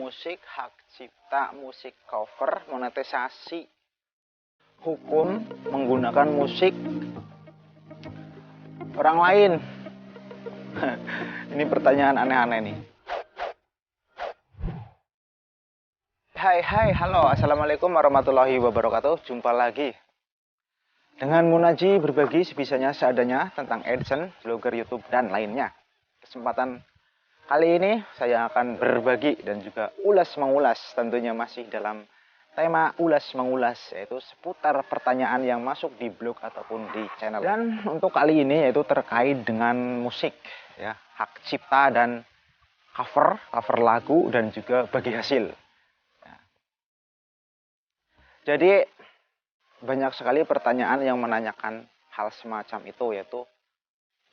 musik, hak cipta, musik cover, monetisasi, hukum menggunakan musik orang lain. Ini pertanyaan aneh-aneh nih. Hai, halo, assalamualaikum warahmatullahi wabarakatuh. Jumpa lagi dengan Munaji, berbagi sebisanya seadanya tentang AdSense, blogger YouTube dan lainnya. Kesempatan kali ini saya akan berbagi dan juga ulas-mengulas, tentunya masih dalam tema ulas-mengulas, yaitu seputar pertanyaan yang masuk di blog ataupun di channel. Dan untuk kali ini yaitu terkait dengan musik, ya, hak cipta dan cover lagu dan juga bagi hasil. Jadi banyak sekali pertanyaan yang menanyakan hal semacam itu, yaitu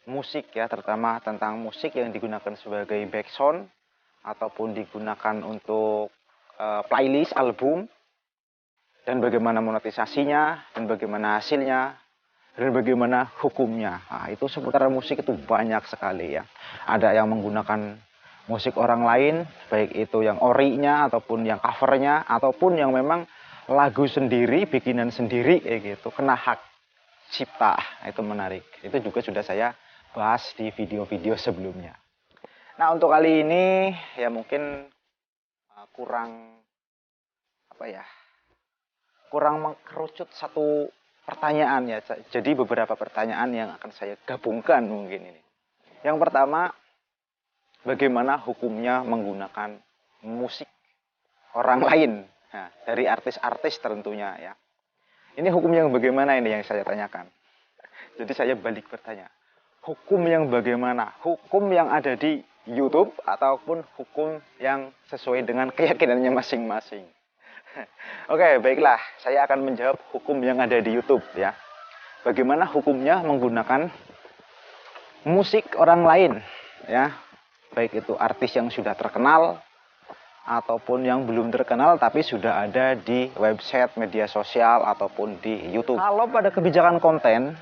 musik, ya, terutama tentang musik yang digunakan sebagai background ataupun digunakan untuk playlist album, dan bagaimana monetisasinya, dan bagaimana hasilnya, dan bagaimana hukumnya. Nah, itu seputar musik itu banyak sekali, ya. Ada yang menggunakan musik orang lain, baik itu yang orinya ataupun yang covernya ataupun yang memang lagu sendiri, bikinan sendiri kayak gitu, kena hak cipta. Itu menarik. Itu juga sudah saya bahas di video-video sebelumnya. Nah, untuk kali ini ya mungkin kurang mengkerucut satu pertanyaan, ya. Jadi beberapa pertanyaan yang akan saya gabungkan mungkin ini. Yang pertama, bagaimana hukumnya menggunakan musik orang lain? Nah, dari artis-artis tentunya, ya. Ini hukum yang bagaimana ini yang saya tanyakan. Jadi saya balik bertanya. Hukum yang bagaimana? Hukum yang ada di YouTube ataupun hukum yang sesuai dengan keyakinannya masing-masing? Oke, baiklah. Saya akan menjawab hukum yang ada di YouTube, ya. Bagaimana hukumnya menggunakan musik orang lain, ya. Baik itu artis yang sudah terkenal ataupun yang belum terkenal tapi sudah ada di website, media sosial ataupun di YouTube. Kalau pada kebijakan konten,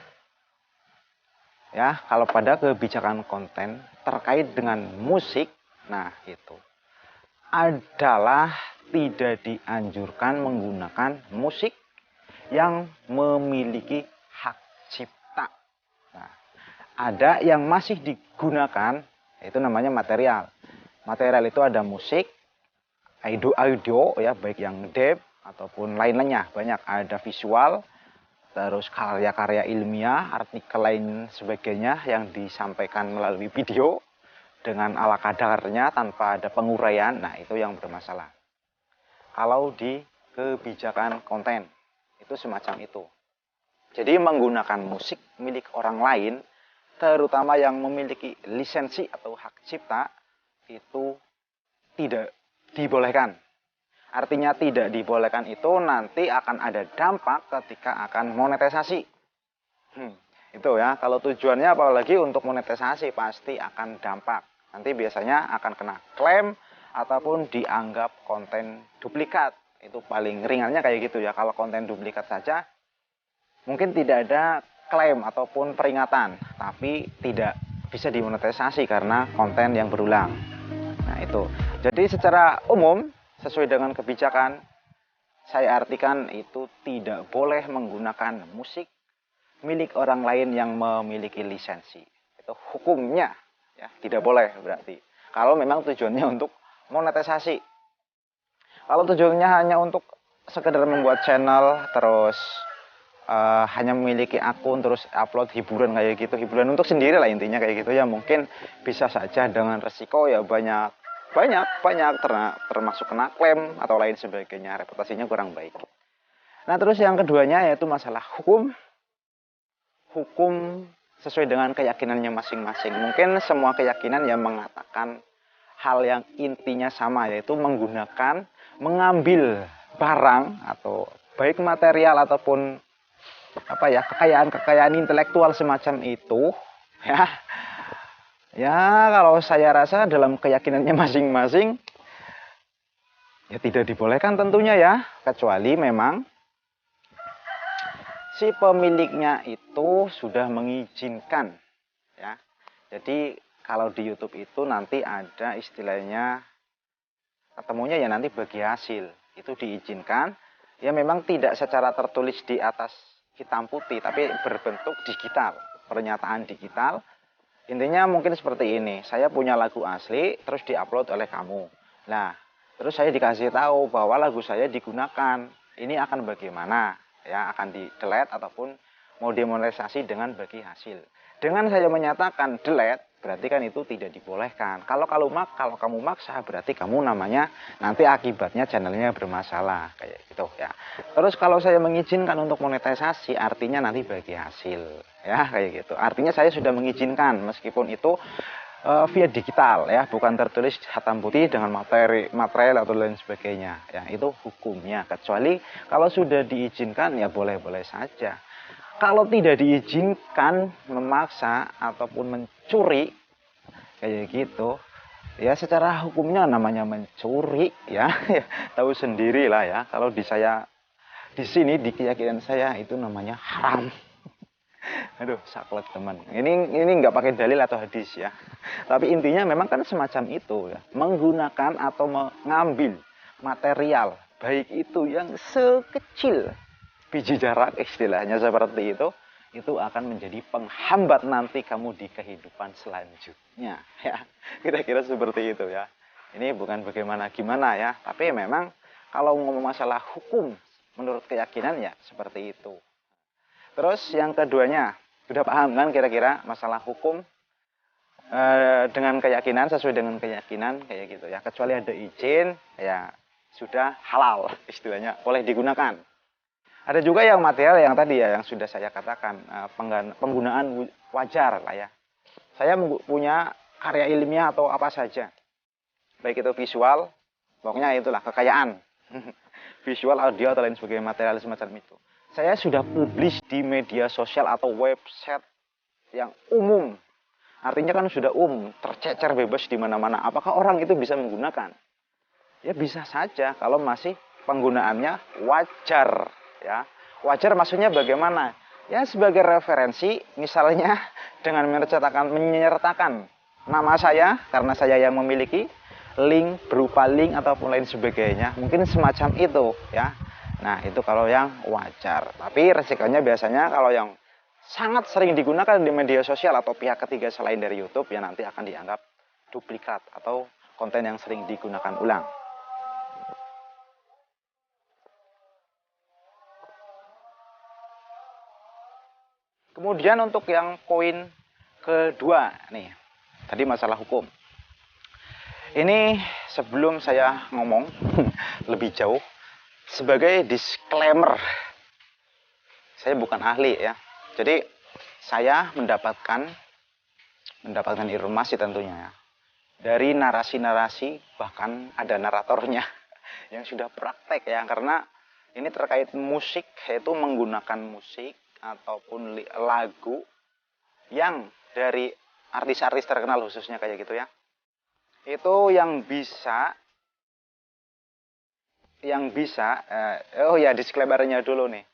ya, kalau pada kebijakan konten terkait dengan musik, nah itu adalah tidak dianjurkan menggunakan musik yang memiliki hak cipta. Nah, ada yang masih digunakan, itu namanya material. Material itu ada musik, audio, ya, baik yang deep ataupun lain-lainnya, banyak. Ada visual, terus karya-karya ilmiah, artikel lain sebagainya yang disampaikan melalui video dengan ala kadarnya tanpa ada penguraian. Nah, itu yang bermasalah. Kalau di kebijakan konten itu semacam itu. Jadi menggunakan musik milik orang lain, terutama yang memiliki lisensi atau hak cipta, itu tidak dibolehkan. Artinya tidak dibolehkan itu nanti akan ada dampak ketika akan monetisasi. Itu, ya, kalau tujuannya apalagi untuk monetisasi pasti akan dampak. Nanti biasanya akan kena klaim ataupun dianggap konten duplikat. Itu paling ringannya kayak gitu, ya. Kalau konten duplikat saja mungkin tidak ada klaim ataupun peringatan, tapi tidak bisa dimonetisasi karena konten yang berulang. Nah, itu. Jadi secara umum, sesuai dengan kebijakan, saya artikan itu tidak boleh menggunakan musik milik orang lain yang memiliki lisensi. Itu hukumnya, ya, tidak boleh berarti. Kalau memang tujuannya untuk monetisasi. Kalau tujuannya hanya untuk sekedar membuat channel, terus hanya memiliki akun, terus upload hiburan kayak gitu, hiburan untuk sendiri lah intinya kayak gitu, ya, mungkin bisa saja dengan resiko, ya, banyak termasuk kena klaim atau lain sebagainya, reputasinya kurang baik. Nah, terus yang keduanya yaitu masalah hukum sesuai dengan keyakinannya masing-masing. Mungkin semua keyakinan yang mengatakan hal yang intinya sama, yaitu mengambil barang atau baik material ataupun kekayaan intelektual semacam itu, ya. Ya, kalau saya rasa dalam keyakinannya masing-masing, ya, tidak dibolehkan tentunya, ya, kecuali memang si pemiliknya itu sudah mengizinkan, ya. Jadi kalau di YouTube itu nanti ada istilahnya ketemunya ya nanti bagi hasil. Itu diizinkan. Ya memang tidak secara tertulis di atas hitam putih, tapi berbentuk digital, pernyataan digital. Intinya mungkin seperti ini, saya punya lagu asli, terus diupload oleh kamu. Nah, terus saya dikasih tahu bahwa lagu saya digunakan. Ini akan bagaimana? Ya, akan di-delete ataupun mau demonetisasi dengan bagi hasil. Dengan saya menyatakan delete, berarti kan itu tidak dibolehkan. Kalau kamu maksa, berarti kamu namanya nanti akibatnya channelnya bermasalah kayak gitu ya. Terus kalau saya mengizinkan untuk monetisasi, artinya nanti bagi hasil ya kayak gitu. Artinya saya sudah mengizinkan meskipun itu via digital ya, bukan tertulis hitam putih dengan material atau lain sebagainya. Ya, itu hukumnya. Kecuali kalau sudah diizinkan ya boleh-boleh saja. Kalau tidak diizinkan, memaksa ataupun mencuri kayak gitu, ya secara hukumnya namanya mencuri ya. Tahu sendiri lah ya. Kalau di sini di keyakinan saya itu namanya haram. Aduh, saklek teman. Ini nggak pakai dalil atau hadis ya. Tapi intinya memang kan semacam itu ya. Menggunakan atau mengambil material baik itu yang sekecil biji jarak istilahnya seperti itu akan menjadi penghambat nanti kamu di kehidupan selanjutnya ya. Kira-kira seperti itu ya. Ini bukan bagaimana gimana ya, tapi memang kalau ngomong masalah hukum menurut keyakinan ya seperti itu. Terus yang keduanya, sudah paham kan kira-kira masalah hukum dengan keyakinan, sesuai dengan keyakinan kayak gitu ya. Kecuali ada izin ya sudah halal istilahnya, boleh digunakan. Ada juga yang material yang tadi ya yang sudah saya katakan penggunaan wajar lah ya. Saya punya karya ilmiah atau apa saja, baik itu visual, pokoknya itulah kekayaan visual, audio atau lain sebagainya, material semacam itu. Saya sudah publish di media sosial atau website yang umum. Artinya kan sudah tercecer bebas di mana-mana. Apakah orang itu bisa menggunakan? Ya bisa saja kalau masih penggunaannya wajar ya. Wajar maksudnya bagaimana? Ya sebagai referensi, misalnya dengan menyertakan nama saya karena saya yang memiliki, link berupa link ataupun lain sebagainya. Mungkin semacam itu ya. Nah, itu kalau yang wajar. Tapi resikonya biasanya kalau yang sangat sering digunakan di media sosial atau pihak ketiga selain dari YouTube, ya nanti akan dianggap duplikat atau konten yang sering digunakan ulang. Kemudian untuk yang poin kedua nih, tadi masalah hukum. Ini sebelum saya ngomong lebih jauh, sebagai disclaimer, saya bukan ahli ya. Jadi saya mendapatkan informasi tentunya ya, dari narasi-narasi, bahkan ada naratornya yang sudah praktek ya, karena ini terkait musik, yaitu menggunakan musik ataupun lagu yang dari artis-artis terkenal khususnya kayak gitu ya. Itu yang bisa disclaimer-nya dulu nih.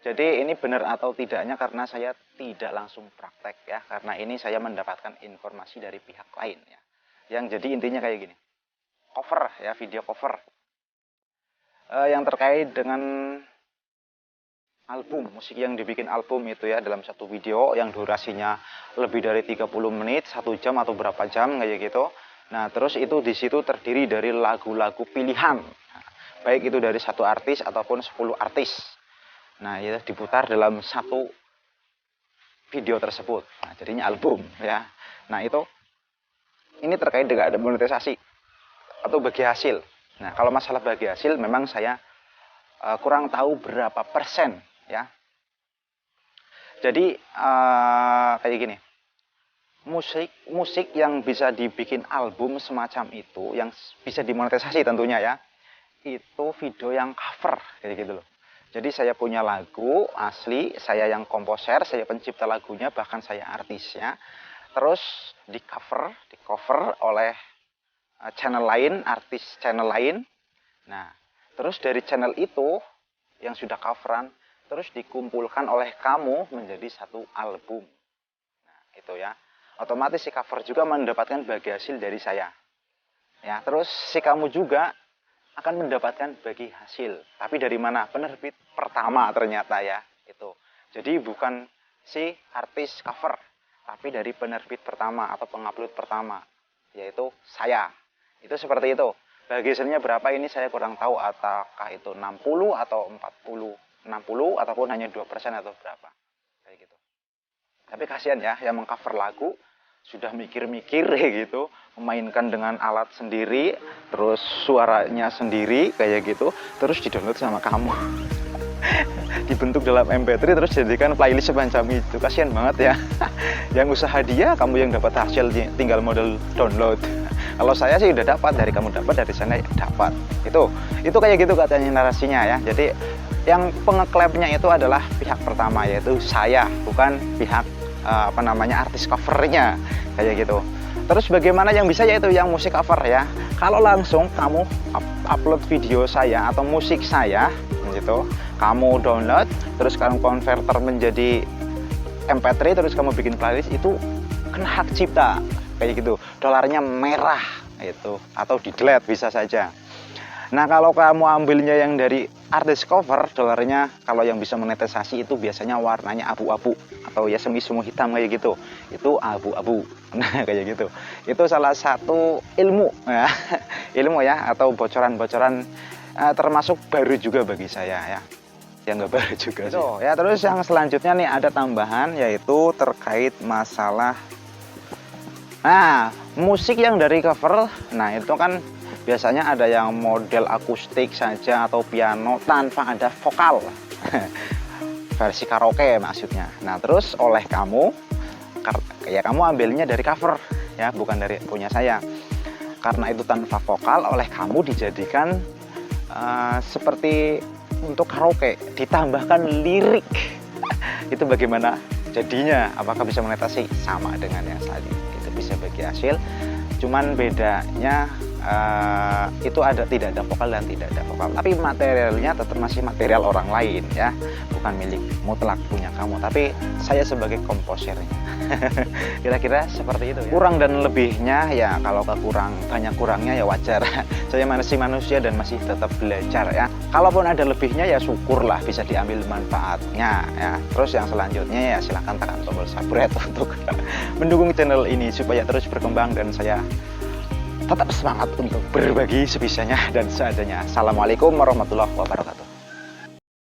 Jadi ini benar atau tidaknya karena saya tidak langsung praktek ya, karena ini saya mendapatkan informasi dari pihak lain ya. Yang jadi intinya kayak gini. Cover ya, video cover. Yang terkait dengan album, musik yang dibikin album itu ya, dalam satu video yang durasinya lebih dari 30 menit, 1 jam atau berapa jam kayak gitu. Nah, terus itu di situ terdiri dari lagu-lagu pilihan. Baik itu dari satu artis ataupun 10 artis. Nah, itu diputar dalam satu video tersebut. Nah, jadinya album ya. Nah, ini terkait dengan monetisasi atau bagi hasil. Nah, kalau masalah bagi hasil memang saya kurang tahu berapa persen ya. Jadi kayak gini. Musik yang bisa dibikin album semacam itu, yang bisa dimonetisasi tentunya ya, itu video yang cover kayak gitu loh. Jadi saya punya lagu asli, saya yang komposer, saya pencipta lagunya, bahkan saya artisnya. Terus di cover oleh channel lain, artis channel lain. Nah, terus dari channel itu yang sudah coveran, terus dikumpulkan oleh kamu menjadi satu album. Nah, itu ya. Otomatis si cover juga mendapatkan bagi hasil dari saya. ya. Terus si kamu juga akan mendapatkan bagi hasil. Tapi dari mana? Penerbit pertama ternyata ya. Itu. Jadi bukan si artis cover, tapi dari penerbit pertama atau pengupload pertama, yaitu saya. Itu seperti itu. Bagi hasilnya berapa ini saya kurang tahu, apakah itu 60 atau 40, 60 ataupun hanya 2% atau berapa. Kayak gitu. Tapi kasihan ya yang mengcover lagu sudah mikir-mikir kayak gitu, memainkan dengan alat sendiri, terus suaranya sendiri kayak gitu, terus di-download sama kamu. Dibentuk dalam MP3 terus jadikan playlist semacam itu. Kasihan banget ya. Yang usaha dia, kamu yang dapat hasilnya, tinggal modal download. Kalau saya sih udah dapat, dari kamu dapat, dari sana dapat. Itu kayak gitu katanya narasinya ya. Jadi yang pengeklaimnya itu adalah pihak pertama, yaitu saya, bukan pihak artis covernya kayak gitu. Terus bagaimana yang bisa, yaitu yang musik cover ya. Kalau langsung kamu upload video saya atau musik saya gitu, kamu download, terus kamu konverter menjadi MP3, terus kamu bikin playlist, itu kena hak cipta kayak gitu. Dolarnya merah itu, atau di delete bisa saja. Nah kalau kamu ambilnya yang dari artis cover, dolarnya kalau yang bisa monetisasi itu biasanya warnanya abu-abu atau ya semu hitam kayak gitu. Itu abu-abu. Nah kayak gitu. Itu salah satu ilmu ya, ilmu ya, atau bocoran-bocoran termasuk baru juga bagi saya ya. Yang nggak baru juga sih. Ya terus yang selanjutnya nih ada tambahan, yaitu terkait masalah musik yang dari cover. Nah itu kan biasanya ada yang model akustik saja atau piano tanpa ada vokal. Versi karaoke maksudnya. Nah terus oleh kamu, ya kamu ambilnya dari cover ya, bukan dari punya saya. Karena itu tanpa vokal, oleh kamu dijadikan seperti untuk karaoke, ditambahkan lirik. Itu bagaimana jadinya? Apakah bisa monetasi? Sama dengan yang tadi, itu bisa bagi hasil. Cuman bedanya itu tidak ada vokal dan tidak ada vokal, tapi materialnya tetap masih material orang lain ya, bukan milik mutlak punya kamu, tapi saya sebagai komposernya. Kira-kira seperti itu ya. Kurang dan lebihnya ya, kalau banyak kurangnya ya wajar. Saya masih manusia dan masih tetap belajar ya. Kalaupun ada lebihnya ya syukurlah, bisa diambil manfaatnya ya. Terus yang selanjutnya ya silahkan tekan tombol subscribe untuk mendukung channel ini supaya terus berkembang dan saya tetap semangat untuk berbagi sebisanya dan seadanya. Assalamualaikum warahmatullahi wabarakatuh.